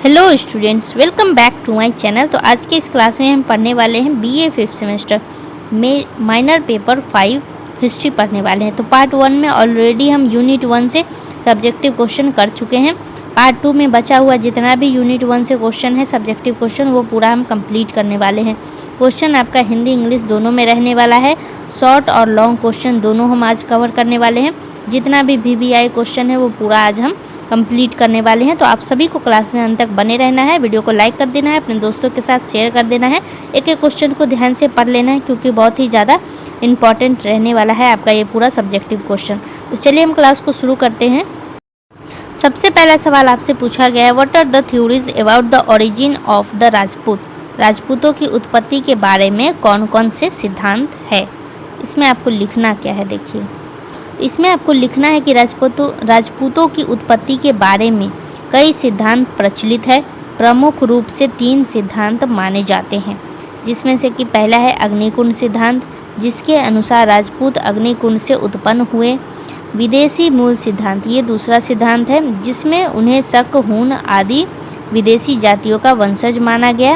Hello students, welcome back to my channel. तो आज के इस क्लास में हम पढ़ने वाले हैं बीए 5th सेमेस्टर में माइनर पेपर 5 हिस्ट्री पढ़ने वाले हैं। तो पार्ट 1 में ऑलरेडी हम यूनिट 1 से सब्जेक्टिव क्वेश्चन कर चुके हैं। पार्ट 2 में बचा हुआ जितना भी यूनिट 1 से क्वेश्चन है सब्जेक्टिव क्वेश्चन, वो पूरा हम कंप्लीट करने वाले हैं। क्वेश्चन आपका हिंदी इंग्लिश दोनों में रहने वाला है। शॉर्ट और लॉन्ग क्वेश्चन दोनों हम आज कवर करने वाले हैं। जितना भी VBI क्वेश्चन है वो पूरा आज हम कंप्लीट करने वाले हैं। तो आप सभी को क्लास में अंत तक बने रहना है। वीडियो को लाइक कर देना है, अपने दोस्तों के साथ शेयर कर देना है। एक एक क्वेश्चन को ध्यान से पढ़ लेना है क्योंकि बहुत ही ज़्यादा इंपॉर्टेंट रहने वाला है आपका ये पूरा सब्जेक्टिव क्वेश्चन। तो चलिए हम क्लास को शुरू करते हैं। सबसे पहला सवाल आपसे पूछा गया है, what are the theories about the origin of the Rajput. राजपूतों की उत्पत्ति के बारे में कौन कौन से सिद्धांत है। इसमें आपको लिखना क्या है, देखिए इसमें आपको लिखना है कि राजपूतों की उत्पत्ति के बारे में कई सिद्धांत प्रचलित है। प्रमुख रूप से 3 सिद्धांत माने जाते हैं, जिसमें से कि पहला है अग्निकुंड सिद्धांत, जिसके अनुसार राजपूत अग्निकुंड से उत्पन्न हुए। विदेशी मूल सिद्धांत, ये दूसरा सिद्धांत है जिसमें उन्हें शक, हूण आदि विदेशी जातियों का वंशज माना गया।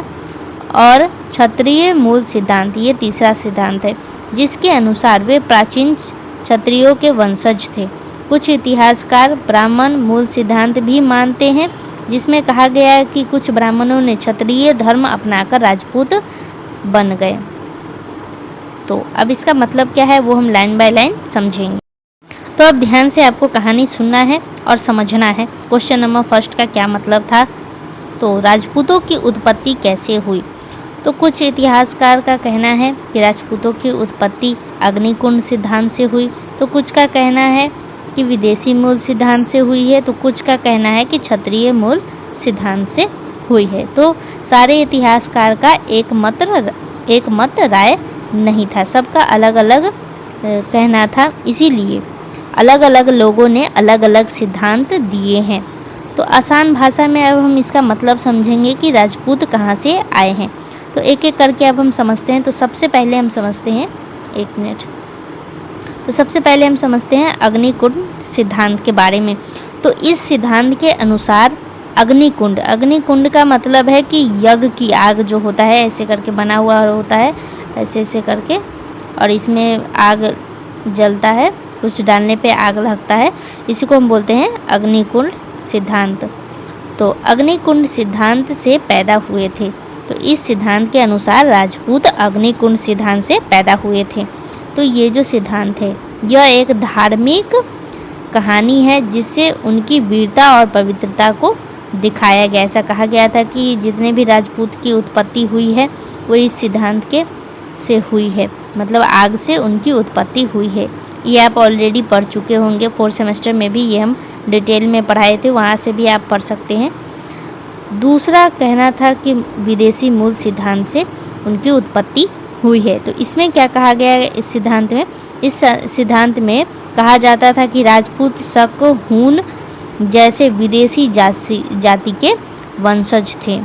और क्षत्रिय मूल सिद्धांत, ये तीसरा सिद्धांत है जिसके अनुसार वे प्राचीन क्षत्रियों के वंशज थे। कुछ इतिहासकार ब्राह्मण मूल सिद्धांत भी मानते हैं, जिसमें कहा गया है कि कुछ ब्राह्मणों ने क्षत्रिय धर्म अपनाकर राजपूत बन गए। तो अब इसका मतलब क्या है वो हम लाइन बाय लाइन समझेंगे। तो अब ध्यान से आपको कहानी सुनना है और समझना है। क्वेश्चन नंबर फर्स्ट का क्या मतलब था, तो राजपूतों की उत्पत्ति कैसे हुई। तो कुछ इतिहासकार का कहना है कि राजपूतों की उत्पत्ति अग्निकुंड सिद्धांत से हुई, तो कुछ का कहना है कि विदेशी मूल सिद्धांत से हुई है, तो कुछ का कहना है कि क्षत्रिय मूल सिद्धांत से हुई है। तो सारे इतिहासकार का एक मत राय नहीं था, सबका अलग अलग कहना था, इसीलिए अलग अलग लोगों ने अलग अलग सिद्धांत दिए हैं। तो आसान भाषा में अब हम इसका मतलब समझेंगे कि राजपूत कहाँ से आए हैं। तो एक एक करके अब हम समझते हैं। तो सबसे पहले हम समझते हैं, एक मिनट, तो सबसे पहले हम समझते हैं अग्निकुंड सिद्धांत के बारे में। तो इस सिद्धांत के अनुसार अग्निकुंड का मतलब है कि यज्ञ की आग जो होता है ऐसे करके बना हुआ होता है, ऐसे ऐसे करके, और इसमें आग जलता है, कुछ डालने पे आग लगता है, इसी को हम बोलते हैं अग्निकुंड सिद्धांत। तो अग्निकुंड सिद्धांत से पैदा हुए थे। तो इस सिद्धांत के अनुसार राजपूत अग्निकुंड सिद्धांत से पैदा हुए थे। तो ये जो सिद्धांत है यह एक धार्मिक कहानी है जिससे उनकी वीरता और पवित्रता को दिखाया गया। ऐसा कहा गया था कि जितने भी राजपूत की उत्पत्ति हुई है वो इस सिद्धांत के से हुई है, मतलब आग से उनकी उत्पत्ति हुई है। ये आप ऑलरेडी पढ़ चुके होंगे, 4th सेमेस्टर में भी ये हम डिटेल में पढ़ाए थे, वहाँ से भी आप पढ़ सकते हैं। दूसरा कहना था कि विदेशी मूल सिद्धांत से उनकी उत्पत्ति हुई है। तो इसमें क्या कहा गया है इस सिद्धांत में, इस सिद्धांत में कहा जाता था कि राजपूत शक, हूण जैसे विदेशी जाति के वंशज थे।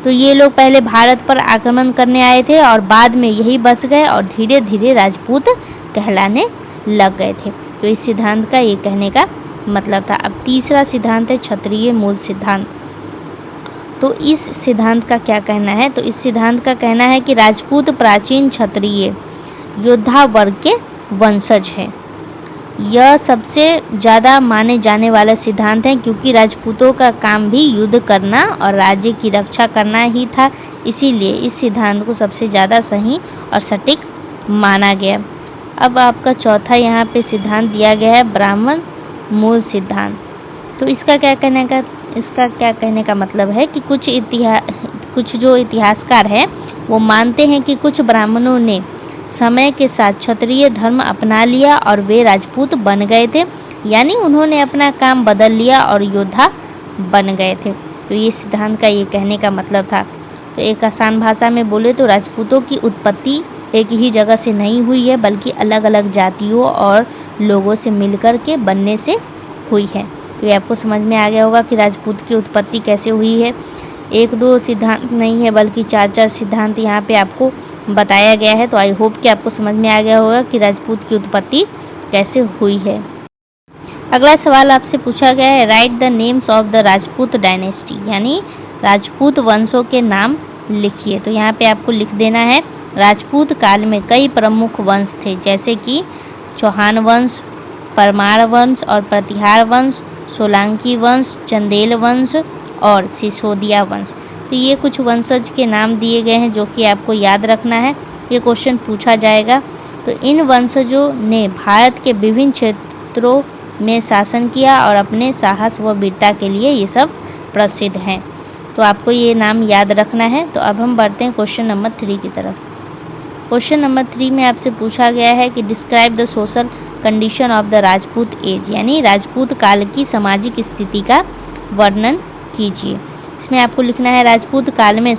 तो ये लोग पहले भारत पर आक्रमण करने आए थे और बाद में यही बस गए और धीरे धीरे राजपूत कहलाने लग गए थे। तो इस सिद्धांत का ये कहने का मतलब था। अब तीसरा सिद्धांत है क्षत्रिय मूल सिद्धांत। तो इस सिद्धांत का क्या कहना है, तो इस सिद्धांत का कहना है कि राजपूत प्राचीन क्षत्रिय योद्धा वर्ग के वंशज है। यह सबसे ज़्यादा माने जाने वाला सिद्धांत है क्योंकि राजपूतों का काम भी युद्ध करना और राज्य की रक्षा करना ही था, इसीलिए इस सिद्धांत को सबसे ज़्यादा सही और सटीक माना गया। अब आपका चौथा यहाँ पे सिद्धांत दिया गया है ब्राह्मण मूल सिद्धांत। तो इसका क्या कहने का मतलब है कि कुछ जो इतिहासकार हैं वो मानते हैं कि कुछ ब्राह्मणों ने समय के साथ क्षत्रिय धर्म अपना लिया और वे राजपूत बन गए थे, यानी उन्होंने अपना काम बदल लिया और योद्धा बन गए थे। तो ये सिद्धांत का ये कहने का मतलब था। तो एक आसान भाषा में बोले तो राजपूतों की उत्पत्ति एक ही जगह से नहीं हुई है, बल्कि अलग अलग जातियों और लोगों से मिलकर के बनने से हुई है। तो ये आपको समझ में आ गया होगा कि राजपूत की उत्पत्ति कैसे हुई है। 1-2 सिद्धांत नहीं है बल्कि 4-4 सिद्धांत यहाँ पे आपको बताया गया है। तो आई होप कि आपको समझ में आ गया होगा कि राजपूत की उत्पत्ति कैसे हुई है। अगला सवाल आपसे पूछा गया है, right the names of the Rajput dynasty, यानी राजपूत वंशों के नाम लिखिए। तो यहाँ पे आपको लिख देना है राजपूत काल में कई प्रमुख वंश थे, जैसे कि चौहान वंश, परमार वंश और प्रतिहार वंश, सोलंकी वंश, चंदेल वंश और सिसोदिया वंश। तो ये कुछ वंशज के नाम दिए गए हैं जो कि आपको याद रखना है, ये क्वेश्चन पूछा जाएगा। तो इन वंशजों ने भारत के विभिन्न क्षेत्रों में शासन किया और अपने साहस व वीरता के लिए ये सब प्रसिद्ध हैं। तो आपको ये नाम याद रखना है। तो अब हम बढ़ते हैं क्वेश्चन नंबर 3 की तरफ। क्वेश्चन नंबर 3 में आपसे पूछा गया है कि describe the social condition of the Rajput age, यानी राजपूत काल की सामाजिक स्थिति का वर्णन कीजिए। इसमें आपको लिखना है राजपूत काल में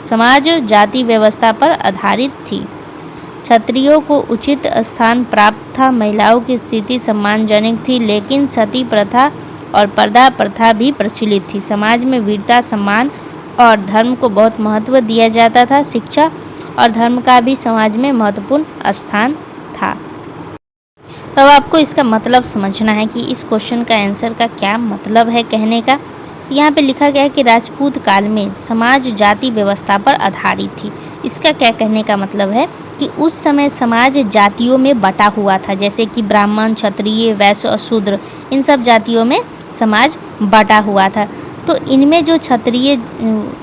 समाज जाति व्यवस्था पर आधारित थी। क्षत्रियों को उचित स्थान प्राप्त था, महिलाओं की स्थिति सम्मानजनक थी, लेकिन सती प्रथा और पर्दा प्रथा भी प्रचलित थी। समाज में वीरता, सम्मान और धर्म को बहुत महत्व दिया जाता था। शिक्षा और धर्म का भी समाज में महत्वपूर्ण स्थान था। तो अब आपको इसका मतलब समझना है कि इस क्वेश्चन का आंसर का क्या मतलब है कहने का। यहाँ पे लिखा गया है कि राजपूत काल में समाज जाति व्यवस्था पर आधारित थी। इसका क्या कहने का मतलब है कि उस समय समाज जातियों में बटा हुआ था, जैसे कि ब्राह्मण, क्षत्रिय, वैश्य और शूद्र, इन सब जातियों में समाज बटा हुआ था। तो इनमें जो क्षत्रिय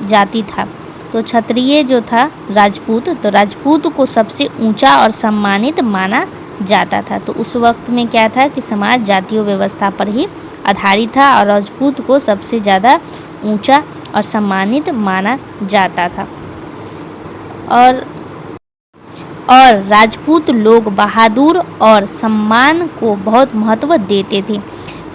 जाति था, तो क्षत्रिय जो था राजपूत, तो राजपूत को सबसे ऊंचा और सम्मानित माना जाता था। तो उस वक्त में क्या था कि समाज जातियों व्यवस्था पर ही आधारित था और राजपूत को सबसे ज़्यादा ऊंचा और सम्मानित माना जाता था। और राजपूत लोग बहादुर और सम्मान को बहुत महत्व देते थे।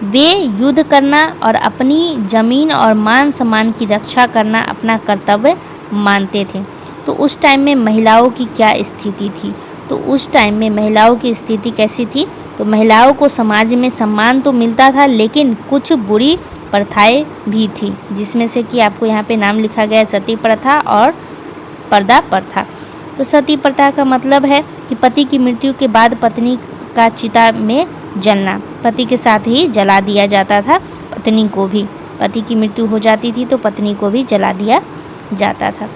वे युद्ध करना और अपनी जमीन और मान सम्मान की रक्षा करना अपना कर्तव्य मानते थे। तो उस टाइम में महिलाओं की क्या स्थिति थी? तो उस टाइम में महिलाओं की स्थिति कैसी थी? तो महिलाओं को समाज में सम्मान तो मिलता था, लेकिन कुछ बुरी प्रथाएं भी थी, जिसमें से कि आपको यहाँ पे नाम लिखा गया है सती प्रथा और पर्दा प्रथा। तो सती प्रथा का मतलब है कि पति की मृत्यु के बाद पत्नी का चिता में जलना, पति के साथ ही जला दिया जाता था पत्नी को भी। पति की मृत्यु हो जाती थी तो पत्नी को भी जला दिया जाता था।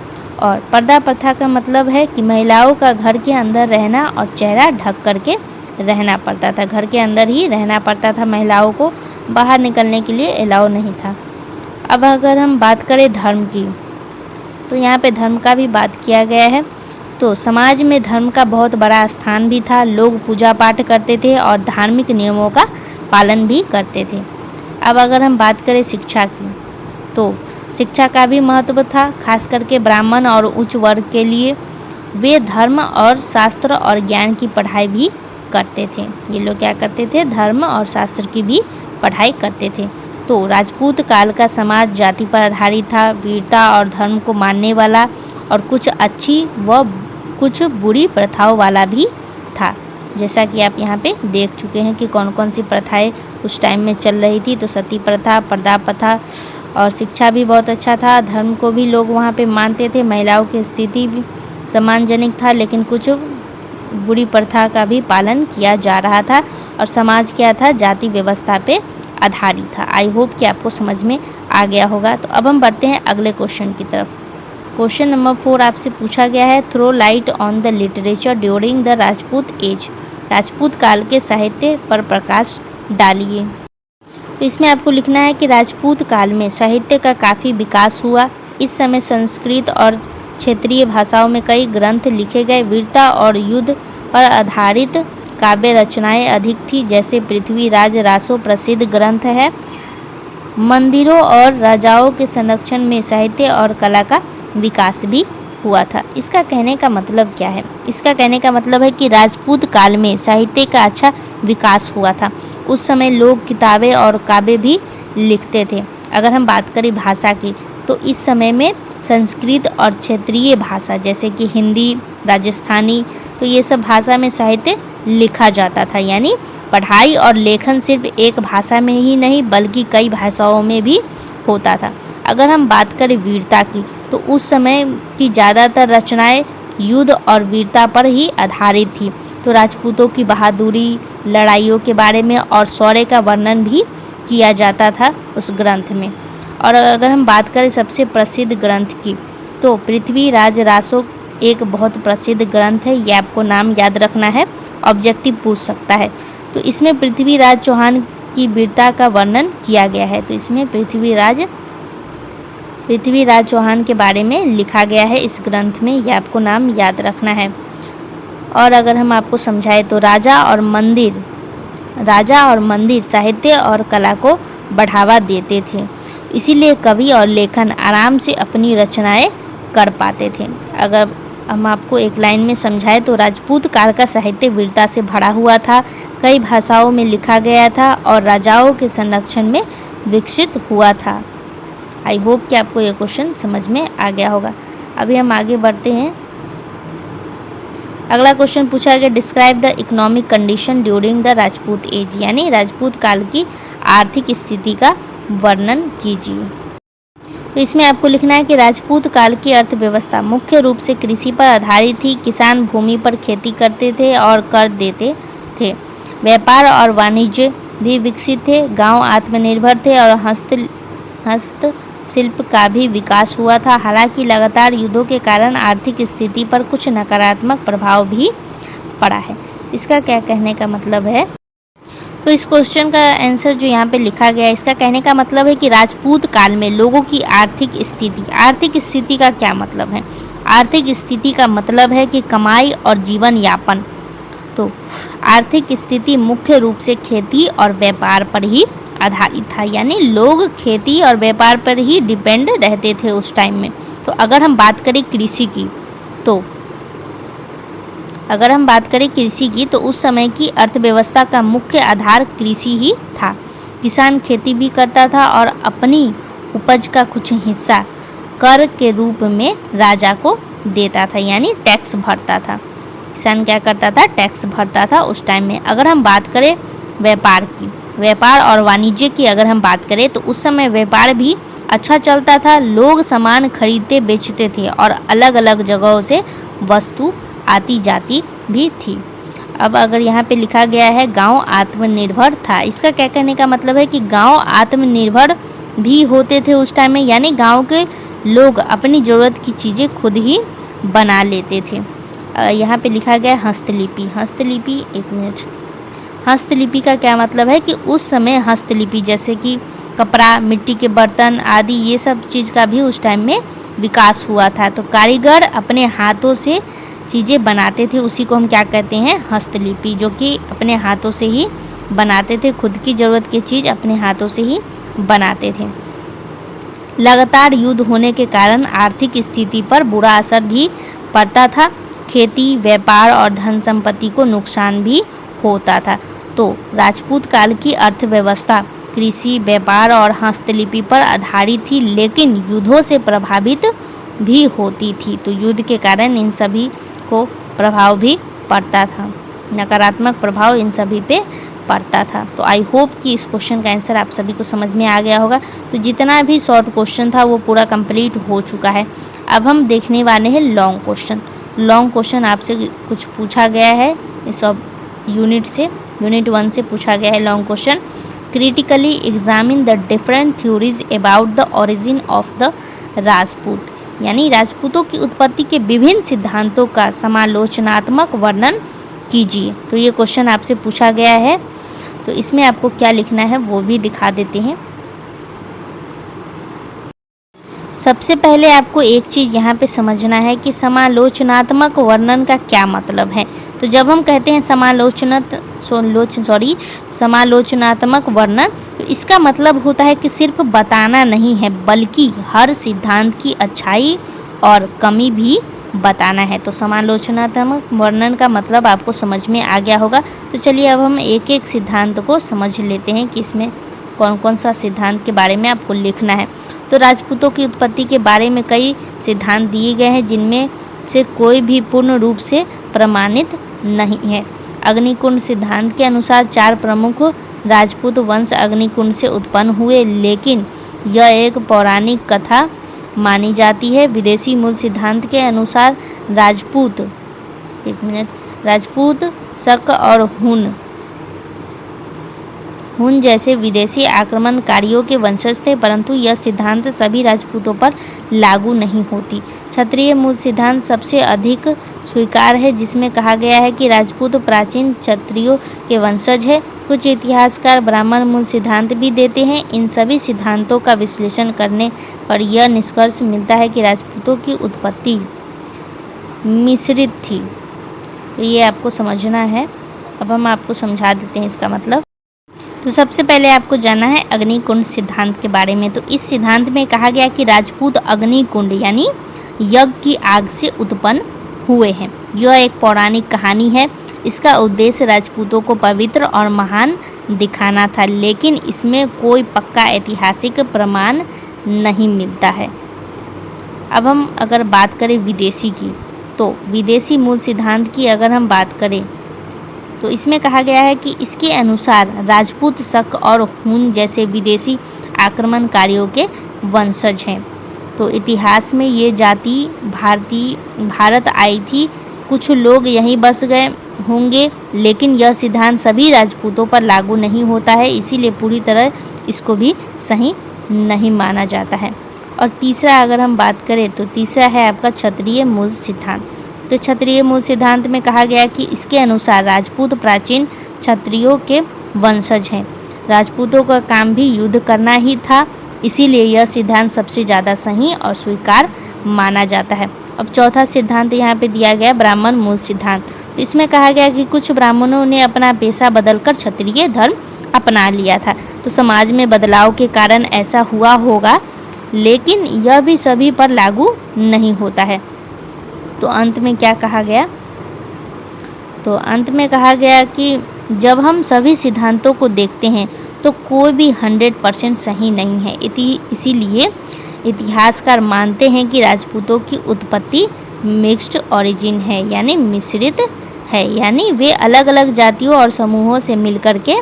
और पर्दा प्रथा का मतलब है कि महिलाओं का घर के अंदर रहना और चेहरा ढक करके रहना पड़ता था। घर के अंदर ही रहना पड़ता था, महिलाओं को बाहर निकलने के लिए अलाउ नहीं था। अब अगर हम बात करें धर्म की, तो यहाँ पे धर्म का भी बात किया गया है। तो समाज में धर्म का बहुत बड़ा स्थान भी था। लोग पूजा पाठ करते थे और धार्मिक नियमों का पालन भी करते थे। अब अगर हम बात करें शिक्षा की, तो शिक्षा का भी महत्व था, खास करके ब्राह्मण और उच्च वर्ग के लिए। वे धर्म और शास्त्र और ज्ञान की पढ़ाई भी करते थे। ये लोग क्या करते थे? धर्म और शास्त्र की भी पढ़ाई करते थे। तो राजपूत काल का समाज जाति पर आधारित था, वीरता और धर्म को मानने वाला, और कुछ अच्छी व कुछ बुरी प्रथाओं वाला भी था। जैसा कि आप यहाँ पे देख चुके हैं कि कौन कौन सी प्रथाएं उस टाइम में चल रही थी। तो सती प्रथा, पर्दा प्रथा, और शिक्षा भी बहुत अच्छा था। धर्म को भी लोग वहाँ पे मानते थे। महिलाओं की स्थिति भी सम्मानजनक था, लेकिन कुछ बुरी प्रथा का भी पालन किया जा रहा था। और समाज क्या था? जाति व्यवस्था पे आधारित था। आई होप कि आपको समझ में आ गया होगा। तो अब हम बढ़ते हैं अगले क्वेश्चन की तरफ। क्वेश्चन नंबर 4 आपसे पूछा गया है, throw light on the literature during the Rajput age. Rajput काल के साहित्य पर प्रकाश डालिए। तो इसमें आपको लिखना है कि राजपूत काल में साहित्य का काफ़ी विकास हुआ। इस समय संस्कृत और क्षेत्रीय भाषाओं में कई ग्रंथ लिखे गए। वीरता और युद्ध पर आधारित काव्य रचनाएं अधिक थी, जैसे पृथ्वीराज रासो प्रसिद्ध ग्रंथ है। मंदिरों और राजाओं के संरक्षण में साहित्य और कला का विकास भी हुआ था। इसका कहने का मतलब क्या है? इसका कहने का मतलब है कि राजपूत काल में साहित्य का अच्छा विकास हुआ था। उस समय लोग किताबें और काव्य भी लिखते थे। अगर हम बात करें भाषा की, तो इस समय में संस्कृत और क्षेत्रीय भाषा जैसे कि हिंदी, राजस्थानी, तो ये सब भाषा में साहित्य लिखा जाता था। यानी पढ़ाई और लेखन सिर्फ एक भाषा में ही नहीं बल्कि कई भाषाओं में भी होता था। अगर हम बात करें वीरता की, तो उस समय की ज़्यादातर रचनाएं युद्ध और वीरता पर ही आधारित थी। तो राजपूतों की बहादुरी, लड़ाइयों के बारे में और शौर्य का वर्णन भी किया जाता था उस ग्रंथ में। और अगर हम बात करें सबसे प्रसिद्ध ग्रंथ की, तो पृथ्वीराज रासो एक बहुत प्रसिद्ध ग्रंथ है। ये आपको नाम याद रखना है, ऑब्जेक्टिव पूछ सकता है। तो इसमें पृथ्वीराज चौहान की वीरता का वर्णन किया गया है। तो इसमें पृथ्वीराज चौहान के बारे में लिखा गया है इस ग्रंथ में, ये आपको नाम याद रखना है। और अगर हम आपको समझाएं तो राजा और मंदिर साहित्य और कला को बढ़ावा देते थे, इसीलिए कवि और लेखन आराम से अपनी रचनाएं कर पाते थे। अगर हम आपको एक लाइन में समझाएं तो राजपूत काल का साहित्य वीरता से भरा हुआ था, कई भाषाओं में लिखा गया था और राजाओं के संरक्षण में विकसित हुआ था। आई होप कि आपको ये क्वेश्चन समझ में आ गया होगा। अभी हम आगे बढ़ते हैं। अगला क्वेश्चन पूछा गया, describe the economic condition during the Rajput age, यानी राजपूत काल की आर्थिक स्थिति का वर्णन कीजिए। तो इसमें आपको लिखना है कि राजपूत काल की अर्थव्यवस्था मुख्य रूप से कृषि पर आधारित थी। किसान भूमि पर खेती करते थे और कर देते थे। व्यापार और वाणिज्य भी विकसित थे। गांव आत्मनिर्भर थे और हस्तशिल्प का भी विकास हुआ था। हालांकि लगातार युद्धों के कारण आर्थिक स्थिति पर कुछ नकारात्मक प्रभाव भी पड़ा है। इसका क्या कहने का मतलब है? तो इस क्वेश्चन का आंसर जो यहाँ पे लिखा गया है, इसका कहने का मतलब है कि राजपूत काल में लोगों की आर्थिक स्थिति का क्या मतलब है? आर्थिक स्थिति का मतलब है कि कमाई और जीवन यापन। तो आर्थिक स्थिति मुख्य रूप से खेती और व्यापार पर ही आधारित था, यानी लोग खेती और व्यापार पर ही डिपेंड रहते थे उस टाइम में। तो अगर हम बात करें कृषि की, तो उस समय की अर्थव्यवस्था का मुख्य आधार कृषि ही था। किसान खेती भी करता था और अपनी उपज का कुछ हिस्सा कर के रूप में राजा को देता था, यानी टैक्स भरता था। किसान क्या करता था? टैक्स भरता था उस टाइम में। अगर हम बात करें व्यापार और वाणिज्य की अगर हम बात करें, तो उस समय व्यापार भी अच्छा चलता था। लोग सामान खरीदते बेचते थे और अलग अलग जगहों से वस्तु आती जाती भी थी। अब अगर यहाँ पे लिखा गया है गांव आत्मनिर्भर था, इसका क्या कहने का मतलब है कि गांव आत्मनिर्भर भी होते थे उस टाइम में, यानी गांव के लोग अपनी ज़रूरत की चीज़ें खुद ही बना लेते थे। यहाँ पे लिखा गया हस्तलिपि। हस्तलिपि का क्या मतलब है कि उस समय हस्तलिपि जैसे कि कपड़ा, मिट्टी के बर्तन आदि, ये सब चीज़ का भी उस टाइम में विकास हुआ था। तो कारीगर अपने हाथों से चीज़ें बनाते थे, उसी को हम क्या कहते हैं? हस्तलिपि, जो कि अपने हाथों से ही बनाते थे, खुद की ज़रूरत की चीज़ अपने हाथों से ही बनाते थे। लगातार युद्ध होने के कारण आर्थिक स्थिति पर बुरा असर भी पड़ता था। खेती, व्यापार और धन संपत्ति को नुकसान भी होता था। तो राजपूत काल की अर्थव्यवस्था कृषि, व्यापार और हस्तलिपि पर आधारित थी, लेकिन युद्धों से प्रभावित भी होती थी। तो युद्ध के कारण इन सभी को प्रभाव भी पड़ता था, नकारात्मक प्रभाव इन सभी पे पड़ता था। तो आई होप कि इस क्वेश्चन का आंसर आप सभी को समझ में आ गया होगा। तो जितना भी शॉर्ट क्वेश्चन था वो पूरा कंप्लीट हो चुका है। अब हम देखने वाले हैं लॉन्ग क्वेश्चन। आपसे कुछ पूछा गया है इस यूनिट 1 से पूछा गया है long question. Critically examine the different theories about the origin of the Rajput, यानी राजपूतों की उत्पत्ति के विभिन्न सिद्धांतों का समालोचनात्मक वर्णन कीजिए। तो ये क्वेश्चन आपसे पूछा गया है। तो इसमें आपको क्या लिखना है वो भी दिखा देते हैं। सबसे पहले आपको एक चीज़ यहाँ पे समझना है कि समालोचनात्मक वर्णन का क्या मतलब है। तो जब हम कहते हैं समालोचनात्मक वर्णन, तो इसका मतलब होता है कि सिर्फ बताना नहीं है, बल्कि हर सिद्धांत की अच्छाई और कमी भी बताना है। तो समालोचनात्मक वर्णन का मतलब आपको समझ में आ गया होगा। तो चलिए अब हम एक एक सिद्धांत को समझ लेते हैं कि इसमें कौन कौन सा सिद्धांत के बारे में आपको लिखना है। तो राजपूतों की उत्पत्ति के बारे में कई सिद्धांत दिए गए हैं, जिनमें से कोई भी पूर्ण रूप से प्रमाणित नहीं है। अग्निकुंड सिद्धांत के अनुसार 4 प्रमुख राजपूत वंश अग्निकुंड से उत्पन्न हुए, लेकिन यह एक पौराणिक कथा मानी जाती है। विदेशी मूल सिद्धांत के अनुसार राजपूत, शक और हुन हुन जैसे विदेशी आक्रमणकारियों के वंशज थे, परंतु यह सिद्धांत सभी राजपूतों पर लागू नहीं होती। क्षत्रिय मूल सिद्धांत सबसे अधिक स्वीकार है, जिसमें कहा गया है कि राजपूत प्राचीन क्षत्रियों के वंशज है। कुछ इतिहासकार ब्राह्मण मूल सिद्धांत भी देते हैं। इन सभी सिद्धांतों का विश्लेषण करने पर यह निष्कर्ष मिलता है कि राजपूतों की उत्पत्ति मिश्रित थी। तो ये आपको समझना है। अब हम आपको समझा देते हैं इसका मतलब। तो सबसे पहले आपको जानना है अग्निकुंड सिद्धांत के बारे में। तो इस सिद्धांत में कहा गया कि राजपूत अग्निकुंड यानी यज्ञ की आग से उत्पन्न हुए हैं। यह एक पौराणिक कहानी है। इसका उद्देश्य राजपूतों को पवित्र और महान दिखाना था, लेकिन इसमें कोई पक्का ऐतिहासिक प्रमाण नहीं मिलता है। अब हम अगर बात करें विदेशी की, तो विदेशी मूल सिद्धांत की अगर हम बात करें तो इसमें कहा गया है कि इसके अनुसार राजपूत शक और हुन जैसे विदेशी आक्रमणकारियों के वंशज हैं। तो इतिहास में ये जाति भारत आई थी, कुछ लोग यहीं बस गए होंगे, लेकिन यह सिद्धांत सभी राजपूतों पर लागू नहीं होता है, इसीलिए पूरी तरह इसको भी सही नहीं माना जाता है। और तीसरा अगर हम बात करें तो तीसरा है आपका क्षत्रिय मूल सिद्धांत। तो क्षत्रिय मूल सिद्धांत में कहा गया कि इसके अनुसार राजपूत प्राचीन क्षत्रियों के वंशज हैं। राजपूतों का काम भी युद्ध करना ही था, इसीलिए यह सिद्धांत सबसे ज़्यादा सही और स्वीकार माना जाता है। अब चौथा सिद्धांत यहाँ पे दिया गया ब्राह्मण मूल सिद्धांत। तो इसमें कहा गया कि कुछ ब्राह्मणों ने अपना पेशा बदलकर क्षत्रिय धर्म अपना लिया था। तो समाज में बदलाव के कारण ऐसा हुआ होगा, लेकिन यह भी सभी पर लागू नहीं होता है। तो अंत में क्या कहा गया? तो अंत में कहा गया कि जब हम सभी सिद्धांतों को देखते हैं तो कोई भी 100% सही नहीं है। इसीलिए इतिहासकार मानते हैं कि राजपूतों की उत्पत्ति मिक्स्ड ओरिजिन है, यानी मिश्रित है, यानी वे अलग अलग जातियों और समूहों से मिलकर के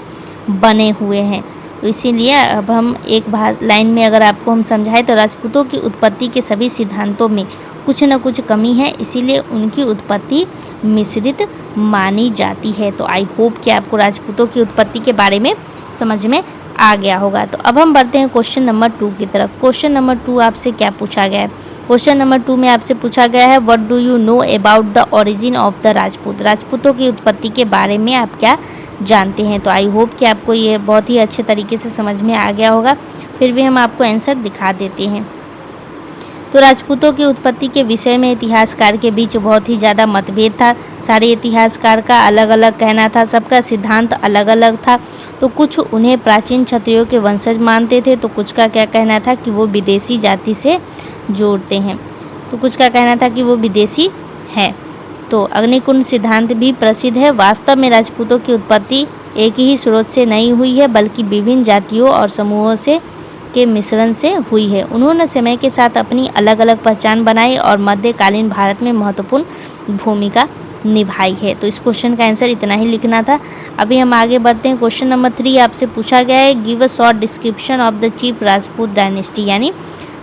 बने हुए हैं। तो इसीलिए अब हम एक लाइन में अगर आपको हम समझाएं तो राजपूतों की उत्पत्ति के सभी सिद्धांतों में कुछ न कुछ कमी है, इसीलिए उनकी उत्पत्ति मिश्रित मानी जाती है। तो आई होप कि आपको राजपूतों की उत्पत्ति के बारे में समझ में आ गया होगा। तो अब हम बढ़ते हैं क्वेश्चन नंबर 2 की तरफ। क्वेश्चन नंबर 2 आपसे क्या पूछा गया है? क्वेश्चन नंबर 2 में आपसे पूछा गया है what do you know about the origin of the Rajput. राजपूतों की उत्पत्ति के बारे में आप क्या जानते हैं? तो आई होप कि आपको ये बहुत ही अच्छे तरीके से समझ में आ गया होगा। फिर भी हम आपको आंसर दिखा देते हैं। तो राजपूतों की उत्पत्ति के विषय में इतिहासकार के बीच बहुत ही ज़्यादा मतभेद था। सारे इतिहासकार का अलग अलग कहना था, सबका सिद्धांत अलग अलग था। तो कुछ उन्हें प्राचीन क्षत्रियों के वंशज मानते थे, तो कुछ का क्या कहना था कि वो विदेशी जाति से जोड़ते हैं, तो कुछ का कहना था कि वो विदेशी है। तो अग्निकुंड सिद्धांत भी प्रसिद्ध है। वास्तव में राजपूतों की उत्पत्ति एक ही स्रोत से नहीं हुई है, बल्कि विभिन्न जातियों और समूहों के मिश्रण से हुई है। उन्होंने समय के साथ अपनी अलग अलग पहचान बनाई और मध्यकालीन भारत में महत्वपूर्ण भूमिका निभाई है। तो इस क्वेश्चन का आंसर इतना ही लिखना था। अभी हम आगे बढ़ते हैं। क्वेश्चन नंबर 3 आपसे पूछा गया है give a short description of the chief Rajput dynasty, यानी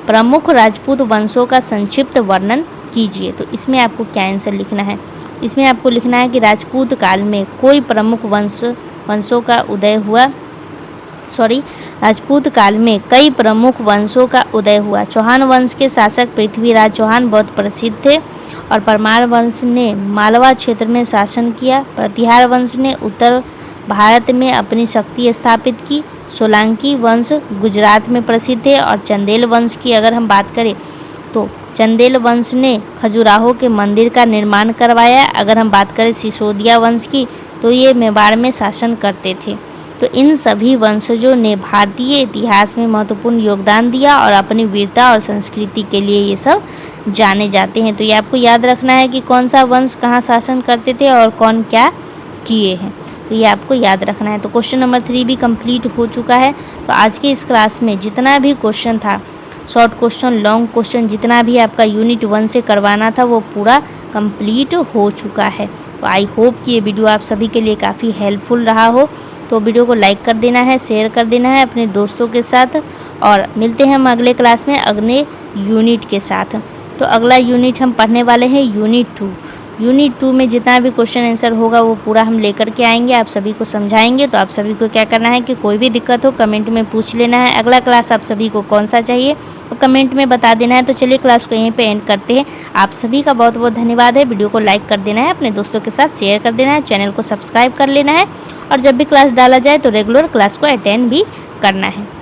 प्रमुख राजपूत वंशों का संक्षिप्त वर्णन कीजिए। तो इसमें आपको क्या आंसर लिखना है? इसमें आपको लिखना है कि राजपूत काल में कोई प्रमुख वंशों का उदय हुआ। राजपूत काल में कई प्रमुख वंशों का उदय हुआ। चौहान वंश के शासक पृथ्वीराज चौहान बहुत प्रसिद्ध थे और परमार वंश ने मालवा क्षेत्र में शासन किया। प्रतिहार वंश ने उत्तर भारत में अपनी शक्ति स्थापित की। सोलंकी वंश गुजरात में प्रसिद्ध है। और चंदेल वंश की अगर हम बात करें तो चंदेल वंश ने खजुराहो के मंदिर का निर्माण करवाया। अगर हम बात करें सिसोदिया वंश की तो ये मेवाड़ में शासन करते थे। तो इन सभी वंशजों ने भारतीय इतिहास में महत्वपूर्ण योगदान दिया और अपनी वीरता और संस्कृति के लिए ये सब जाने जाते हैं। तो ये आपको याद रखना है कि कौन सा वंश कहाँ शासन करते थे और कौन क्या किए हैं, तो ये आपको याद रखना है। तो क्वेश्चन नंबर 3 भी कंप्लीट हो चुका है। तो आज के इस क्लास में जितना भी क्वेश्चन था, शॉर्ट क्वेश्चन, लॉन्ग क्वेश्चन, जितना भी आपका यूनिट 1 से करवाना था वो पूरा कंप्लीट हो चुका है। तो आई होप कि ये वीडियो आप सभी के लिए काफ़ी हेल्पफुल रहा हो। तो वीडियो को लाइक कर देना है, शेयर कर देना है अपने दोस्तों के साथ, और मिलते हैं हम अगले क्लास में अगले यूनिट के साथ। तो अगला यूनिट हम पढ़ने वाले हैं यूनिट 2। यूनिट 2 में जितना भी क्वेश्चन आंसर होगा वो पूरा हम लेकर के आएंगे, आप सभी को समझाएंगे। तो आप सभी को क्या करना है कि कोई भी दिक्कत हो कमेंट में पूछ लेना है। अगला क्लास आप सभी को कौन सा चाहिए तो कमेंट में बता देना है। तो चलिए क्लास को यहीं पे एंड करते हैं। आप सभी का बहुत बहुत धन्यवाद है। वीडियो को लाइक कर देना है, अपने दोस्तों के साथ शेयर कर देना है, चैनल को सब्सक्राइब कर लेना है और जब भी क्लास डाला जाए तो रेगुलर क्लास को अटेंड भी करना है।